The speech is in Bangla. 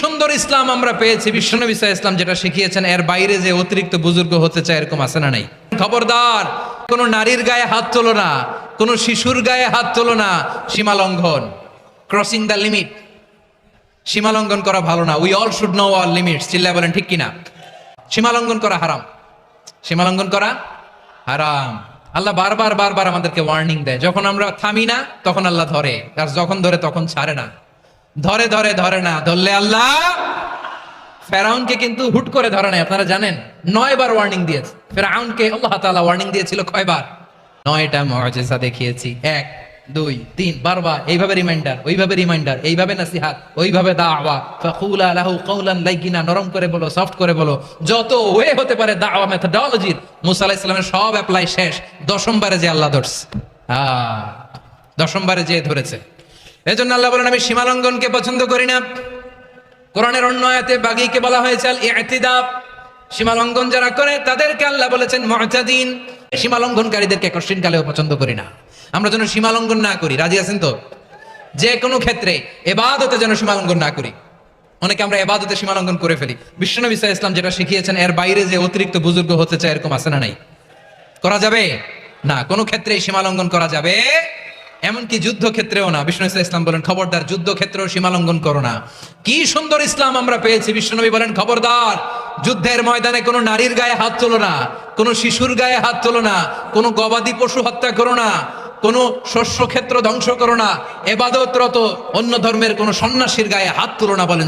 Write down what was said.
সুন্দর ইসলাম আমরা পেয়েছি। বিশ্বনবী সাল্লাল্লাহু আলাইহি ওয়াসাল্লাম যেটা শিখিয়েছেন এর বাইরে যে অতিরিক্ত বুজুর্গ হতে চায় এরকম আছে না নাই? খবরদার, কোনো নারীর গায়ে হাত তোলো না, কোনো শিশুর গায়ে হাত তোলো না। সীমা লঙ্ঘন, ক্রসিং দ্য লিমিট। সীমা লঙ্ঘন করা ভালো না। We all should know our limits. চিল্লায় বলেন ঠিক কিনা? সীমা লঙ্ঘন করা হারাম। সীমা লঙ্ঘন করা হারাম। আল্লাহ বারবার বারবার আমাদেরকে ওয়ার্নিং দেয়। যখন আমরা থামি না তখন আল্লাহ ধরে, আর যখন ধরে তখন ছাড়ে না। ধরে ধরে ধরে না, ধরলে আল্লাহ। ফেরাউনকে কিন্তু হুট করে ধরে নাই, আপনারা জানেন। 9 বার ওয়ার্নিং দিয়েছে ফেরাউনকে। আল্লাহ তাআলা ওয়ার্নিং দিয়েছিল কয়বার? 9টা মুআজিজা দেখিয়েছি। 1 2 3 বারবার এইভাবে রিমাইন্ডার, ওইভাবে রিমাইন্ডার, এইভাবে নসিহত, ওইভাবে দাওয়া। ফাকুলা লাহু কাওলান লাইয়িনা, নরম করে বলো, সফট করে বলো। যত ওয়ে হতে পারে দাওয়া মেথডোলজির মুসা আলাইহিস সালামের সব অ্যাপ্লাই শেষ। 10ম বারে যে আল্লাহ ধরছে। 10ম বারে যে ধরেছে। এজন্য আল্লাহ বলেন আমি সীমা লঙ্ঘনকে পছন্দ করি না। কোরআনের অন্য আয়াতে বাগীকে বলা হয়েছে আল ইতিদা। সীমা লঙ্ঘন যারা করে তাদেরকে আল্লাহ বলেছেন মুতাদিন। সীমা লঙ্ঘনকারীদেরকে কঠিন কালেও পছন্দ করি না। আমরা যেন সীমা লঙ্ঘন না করি। রাজি আছেন তো? যে কোনো ক্ষেত্রে ইবাদতে যেন সীমা লঙ্ঘন না করি। অনেকে আমরা ইবাদতে সীমা লঙ্ঘন করে ফেলি। বিশ্বনবী সাল্লাল্লাহু আলাইহি ওয়াসাল্লাম যেটা শিখিয়েছেন এর বাইরে যে অতিরিক্ত বুজুর্গ হতে চায় এরকম আছে না নাই? করা যাবে না, কোনো ক্ষেত্রে সীমা লঙ্ঘন করা যাবে, এমনকি যুদ্ধ ক্ষেত্রেও না। বিষ্ণু ইসলাম বলেন খবরদার, যুদ্ধ ক্ষেত্রেও সীমা লঙ্ঘন করো না। কি সুন্দর ইসলাম আমরা পেয়েছি। বিশ্বনবী বলেন খবরদার, যুদ্ধের ময়দানে কোনো নারীর গায়ে হাত তোলো না, কোনো শিশুর গায়ে হাত তোলো না, কোনো গবাদি পশু হত্যা করো না, কোনো শস্য ক্ষেত্র ধ্বংস করো না, ইবাদতরত অন্য ধর্মের কোনো সন্ন্যাসীর গায়ে হাত তোলো না। বলেন